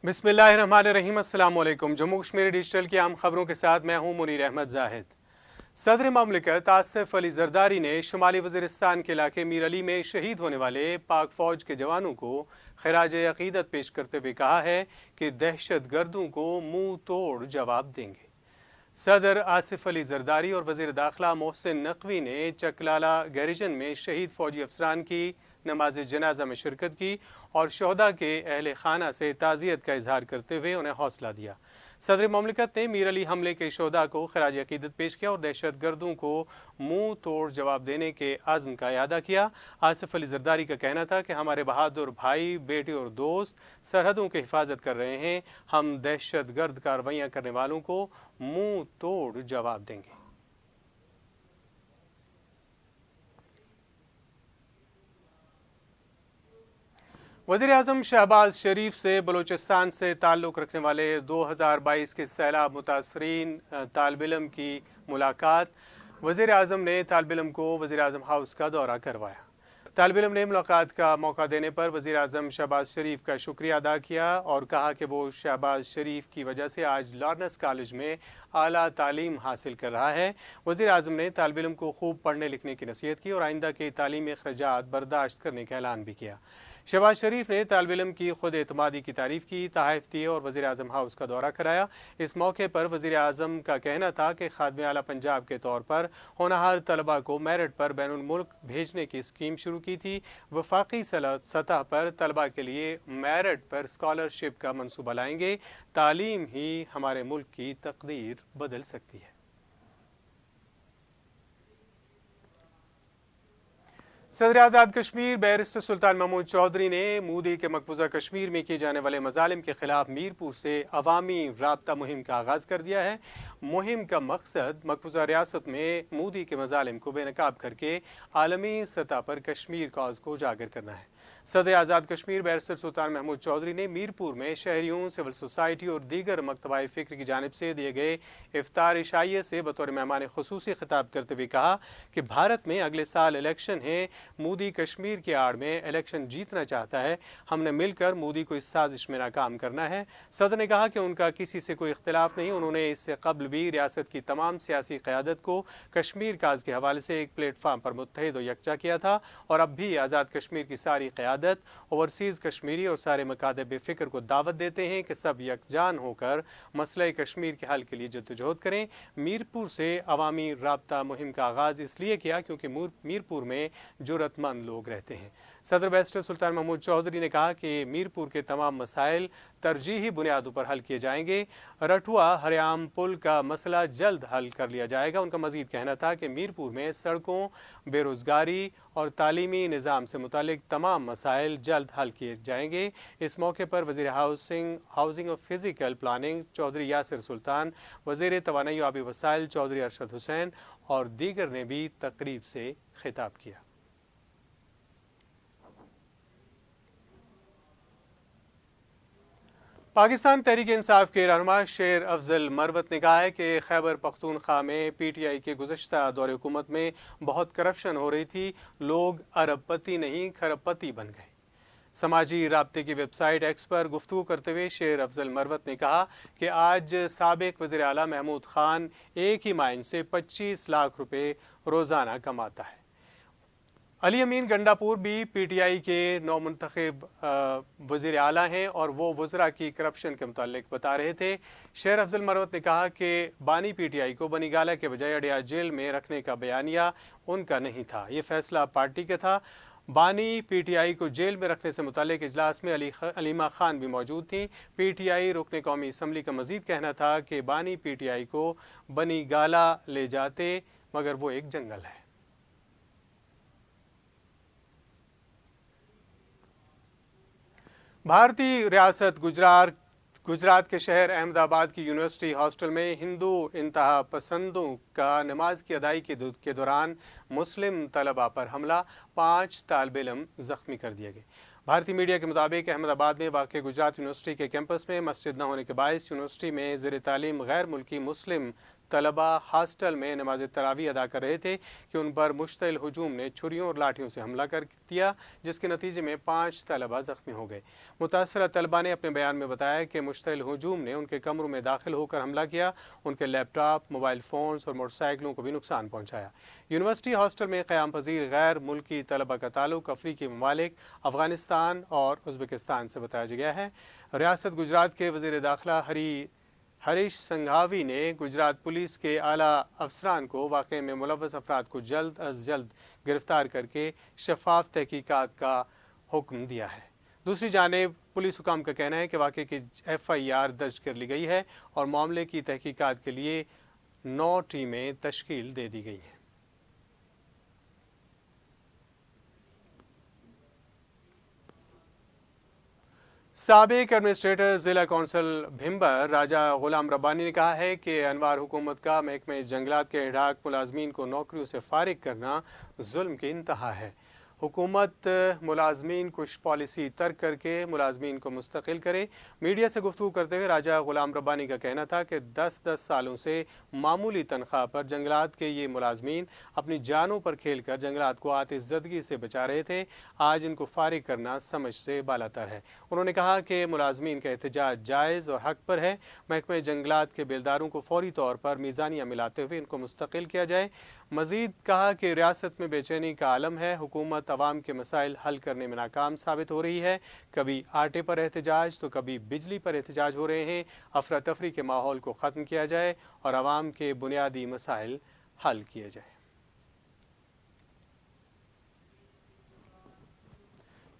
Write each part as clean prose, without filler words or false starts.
बिस्मिल्लाहिर्रहमानिर्रहीम। अस्सलाम वालेकुम। जम्मू कश्मीर डिजिटल की आम खबरों के साथ मैं हूं मुनीर अहमद जाहिद। सदर ममलिकत आसिफ अली जरदारी ने शुमाली वज़ीरिस्तान के इलाके मीर अली में शहीद होने वाले पाक फ़ौज के जवानों को खिराज अक़ीदत पेश करते हुए कहा है कि दहशत गर्दों को मुंह तोड़ जवाब देंगे। सदर आसिफ अली जरदारी और वज़ीर दाखिला मोहसिन नकवी ने चकलाला गैरिजन में शहीद फ़ौजी अफसरान की नमाज जनाजा में शिरकत की और शहदा के अहल खाना से ताज़ियत का इजहार करते हुए उन्हें हौसला दिया। सदर ममलिकत ने मीर अली हमले के शहदा को खराज अक़ीदत पेश किया और दहशत गर्दों को मुंह तोड़ जवाब देने के आज़म का इयादा किया। आसिफ अली जरदारी का कहना था कि हमारे बहादुर भाई, बेटे और दोस्त सरहदों की हिफाजत कर रहे हैं। हम दहशत गर्द कार्रवाइयाँ करने वालों को मुंह तोड़ जवाब देंगे। वज़ीर आज़म शहबाज शरीफ से बलूचिस्तान से ताल्लुक़ रखने वाले 2022 के सैलाब मुतासरीन तालिब इल्म की मुलाकात। वज़ीर आज़म ने तालिब इल्म को वज़ीर आज़म हाउस का दौरा करवाया। तालिब इल्म ने मुलाकात का मौका देने पर वज़ीर आज़म शहबाज शरीफ का शुक्रिया अदा किया और कहा कि वो शहबाज शरीफ की वजह से आज लॉरेंस कॉलेज में आला तालीम हासिल कर रहा है। वज़ीर आज़म ने तालिब इल्म को खूब पढ़ने लिखने की नसीहत की और आइंदा के तालीमी अखराजात बर्दाश्त करने का ऐलान भी किया। शहबाज शरीफ ने तालिब इल्म की खुद एतमादी की तारीफ़ की, तहाइफ दिए और वज़ीर आज़म हाउस का दौरा कराया। इस मौके पर वज़ीर आज़म का कहना था कि खादिम आला पंजाब के तौर पर होनहार तलबा को मेरिट पर बैनुल मुल्क भेजने की स्कीम शुरू की थी। वफाकी सतह पर तलबा के लिए मेरिट पर स्कॉलरशिप का मंसूबा लाएंगे। तालीम ही हमारे मुल्क की तकदीर बदल सकती है। सदर आज़ाद कश्मीर बैरिस्टर सुल्तान महमूद चौधरी ने मोदी के मकबूजा कश्मीर में किए जाने वाले मजालिम के खिलाफ मीरपुर से अवामी राब्ता मुहिम का आगाज़ कर दिया है। मुहिम का मकसद मकबूजा रियासत में मोदी के मजालिम को बेनकाब करके आलमी सतह पर कश्मीर कॉज को उजागर करना है। सदर आज़ाद कश्मीर बैरिस्टर सुल्तान महमूद चौधरी ने मीरपुर में शहरियों, सिविल सोसाइटी और दीगर मकतबाए फ़िक्र की जानिब से दिए गए इफ्तार इशाइये से बतौर मेहमान खुसूसी खिताब करते हुए कहा कि भारत में अगले साल इलेक्शन है। मोदी कश्मीर की आड़ में इलेक्शन जीतना चाहता है। हमने मिलकर मोदी को इस साजिश में नाकाम करना है। सदर ने कहा कि उनका किसी से कोई इख्तिलाफ नहीं। उन्होंने इससे कबल भी रियासत की तमाम सियासी क़यादत को कश्मीर काज के हवाले से एक प्लेटफार्म पर मुत्तहिद और यकजा किया था और अब भी आज़ाद कश्मीर की सारी क़यादत, ओवरसीज़ कश्मीरी और सारे मकादब फ़िक्र को दावत देते हैं कि सब यकजान होकर मसले कश्मीर के हल के लिए जद्दोजहद करें। मीरपुर से अवामी राब्ता मुहिम का आगाज़ इसलिए किया क्योंकि मीरपुर में ज़रूरतमंद लोग रहते हैं। सदर बैरिस्टर सुल्तान महमूद चौधरी ने कहा कि मीरपुर के तमाम मसाइल तरजीही बुनियादों पर हल किए जाएंगे। रठुआ हरियाम पुल का मसला जल्द हल कर लिया जाएगा। उनका मजीद कहना था कि मीरपुर में सड़कों, बेरोज़गारी और तालीमी निज़ाम से मुतालिक तमाम मसाइल जल्द हल किए जाएंगे। इस मौके पर वज़ीर हाउसिंग और फिज़िकल प्लानिंग चौधरी यासिर सुल्तान, वज़ीर तवानाई आबी वसाइल चौधरी अरशद हुसैन और दीगर ने भी तकरीब से खिताब किया। पाकिस्तान तहरीक इंसाफ के रहनुमा शेर अफजल मरवत ने कहा है कि खैबर पख्तूनख्वा में पीटीआई के गुज़श्ता दौर हुकूमत में बहुत करप्शन हो रही थी। लोग अरबपति नहीं खरबपति बन गए। समाजी राब्ते की वेबसाइट एक्स पर गुफ्तगू करते हुए शेर अफजल मरवत ने कहा कि आज साबिक वज़ीर आला महमूद खान एक ही माइन से 25 लाख रुपए रोज़ाना कमाता है। अली अमीन गंडापुर भी पीटीआई के नौमुंतखब वज़ीर आला हैं और वो वज़रा की करप्शन के मुतालिक बता रहे थे। शेर अफजल मरवत ने कहा कि बानी पीटीआई को बनीगाला के बजाय अडिया जेल में रखने का बयानिया उनका नहीं था, ये फैसला पार्टी का था। बानी पीटीआई को जेल में रखने से मुतालिक इजलास में अलीमा खान भी मौजूद थी। पीटीआई रुकने कौमी असम्बली का मजीद कहना था कि बानी पीटीआई को बनीगाला ले जाते मगर वो एक जंगल है। भारतीय रियासत गुजरात के शहर अहमदाबाद की यूनिवर्सिटी हॉस्टल में हिंदू इंतहा पसंदों का नमाज की अदायगी के दौरान मुस्लिम तलबा पर हमला, 5 तालिब इल्म जख्मी कर दिए गए। भारतीय मीडिया के मुताबिक अहमदाबाद में वाक़ गुजरात यूनिवर्सिटी के कैंपस में मस्जिद न होने के बायस यूनिवर्सिटी में ज़ेर तालीम गैर मुल्की मुस्लिम طلبہ ہاسٹل میں نماز تراویح ادا کر رہے تھے کہ ان پر مشتعل ہجوم نے چھریوں اور لاٹھیوں سے حملہ کر دیا، جس کے نتیجے میں 5 طلبہ زخمی ہو گئے۔ متاثرہ طلبہ نے اپنے بیان میں بتایا کہ مشتعل ہجوم نے ان کے کمروں میں داخل ہو کر حملہ کیا، ان کے لیپ ٹاپ، موبائل فونز اور موٹر سائیکلوں کو بھی نقصان پہنچایا۔ یونیورسٹی ہاسٹل میں قیام پذیر غیر ملکی طلبہ کا تعلق افریقی ممالک افغانستان اور ازبکستان سے بتایا گیا ہے۔ ریاست گجرات کے وزیر داخلہ ہریش سنگھاوی نے گجرات پولیس کے اعلیٰ افسران کو واقعے میں ملوث افراد کو جلد از جلد گرفتار کر کے شفاف تحقیقات کا حکم دیا ہے۔ دوسری جانب پولیس حکام کا کہنا ہے کہ واقعے کی FIR درج کر لی گئی ہے اور معاملے کی تحقیقات کے لیے 9 ٹیمیں تشکیل دے دی گئی ہیں۔ سابق ایڈمنسٹریٹر ضلع کونسل بھمبر راجہ غلام ربانی نے کہا ہے کہ انوار حکومت کا محکمہ جنگلات کے ہڑاک ملازمین کو نوکریوں سے فارغ کرنا ظلم کی انتہا ہے۔ حکومت ملازمین کش پالیسی ترک کر کے ملازمین کو مستقل کرے۔ میڈیا سے گفتگو کرتے ہوئے راجہ غلام ربانی کا کہنا تھا کہ 10 سالوں سے معمولی تنخواہ پر جنگلات کے یہ ملازمین اپنی جانوں پر کھیل کر جنگلات کو آتش زدگی سے بچا رہے تھے، آج ان کو فارغ کرنا سمجھ سے بالاتر ہے۔ انہوں نے کہا کہ ملازمین کا احتجاج جائز اور حق پر ہے، محکمہ جنگلات کے بیلداروں کو فوری طور پر میزانیہ ملاتے ہوئے ان کو مستقل کیا جائے۔ مزید کہا کہ ریاست میں بے چینی کا عالم ہے، حکومت عوام کے مسائل حل کرنے میں ناکام ثابت ہو رہی ہے، کبھی آٹے پر احتجاج تو کبھی بجلی پر احتجاج ہو رہے ہیں۔ افراتفری کے ماحول کو ختم کیا جائے اور عوام کے بنیادی مسائل حل کیے جائیں۔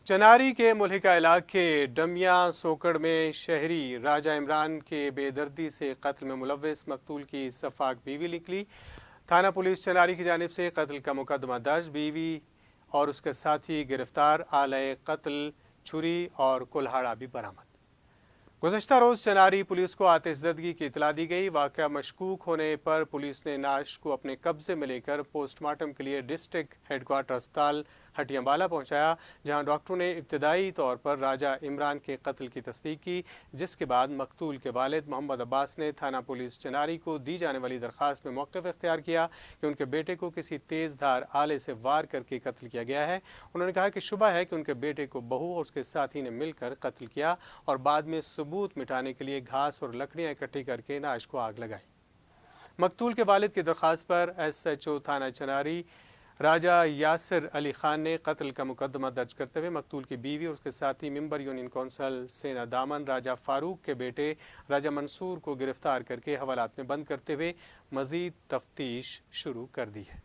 چناری کے ملحقہ علاقے ڈمیاں سوکڑ میں شہری راجہ عمران کے بے دردی سے قتل میں ملوث مقتول کی سفاک بیوی نکلی۔ تھانہ پولیس چناری کی جانب سے قتل کا مقدمہ درج، بیوی اور اس کے ساتھی گرفتار، آلہ قتل چھری اور کلہاڑا بھی برآمد۔ گزشتہ روز چناری پولیس کو آتش زدگی کی اطلاع دی گئی۔ واقعہ مشکوک ہونے پر پولیس نے نعش کو اپنے قبضے میں لے کر پوسٹ مارٹم کے لیے ڈسٹرکٹ ہیڈ کوارٹر اسپتال ہٹیاں بالا پہنچایا، جہاں ڈاکٹروں نے ابتدائی طور پر راجہ عمران کے قتل کی تصدیق کی، جس کے بعد مقتول کے والد محمد عباس نے تھانہ پولیس چناری کو دی جانے والی درخواست میں موقف اختیار کیا کہ ان کے بیٹے کو کسی تیز دھار آلے سے وار کر کے قتل کیا گیا ہے۔ انہوں نے کہا کہ شبہ ہے کہ ان کے بیٹے کو بہو اور اس کے ساتھی نے مل کر قتل کیا اور بعد میں ثبوت مٹانے کے لیے گھاس اور لکڑیاں اکٹھی کر کے نعش کو آگ لگائی۔ مقتول کے والد کی درخواست پر SHO تھانہ چناری راجہ یاسر علی خان نے قتل کا مقدمہ درج کرتے ہوئے مقتول کی بیوی اور اس کے ساتھی ممبر یونین کونسل سینا دامن راجہ فاروق کے بیٹے راجہ منصور کو گرفتار کر کے حوالات میں بند کرتے ہوئے مزید تفتیش شروع کر دی ہے۔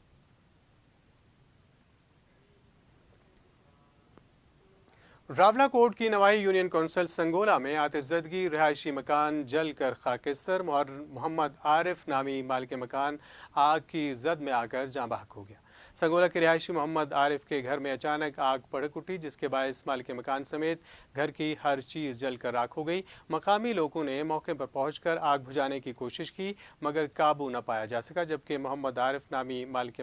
راولہ کوٹ کی نوائی یونین کونسل سنگولہ میں آتش زدگی، رہائشی مکان جل کر خاکستر، محمد عارف نامی مالک مکان آگ کی زد میں آ کر جاں بحق ہو گیا۔ سنگولہ کے رہائشی محمد عارف کے گھر میں اچانک آگ بھڑک اٹھی، جس کے باعث مالک مکان سمیت گھر کی ہر چیز جل کر راکھ ہو گئی۔ مقامی لوگوں نے موقع پر پہنچ کر آگ بجھانے کی کوشش کی مگر قابو نہ پایا جا سکا، جبکہ محمد عارف نامی مالک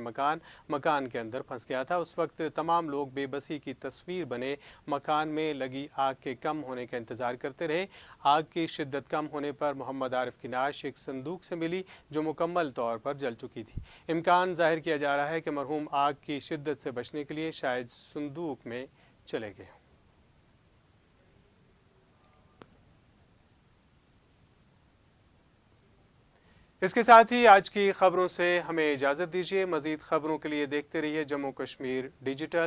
مکان کے اندر پھنس گیا تھا۔ اس وقت تمام لوگ بے بسی کی تصویر بنے مکان میں لگی آگ کے کم ہونے کا انتظار کرتے رہے۔ آگ کی شدت کم ہونے پر محمد عارف کی نعش ایک صندوق سے ملی جو مکمل طور پر جل چکی تھی۔ امکان ظاہر کیا جا رہا ہے کہ مرحوم آگ کی شدت سے بچنے کے لیے شاید صندوق میں چلے گئے۔ اس کے ساتھ ہی آج کی خبروں سے ہمیں اجازت دیجیے۔ مزید خبروں کے لیے دیکھتے رہیے جموں کشمیر ڈیجیٹل۔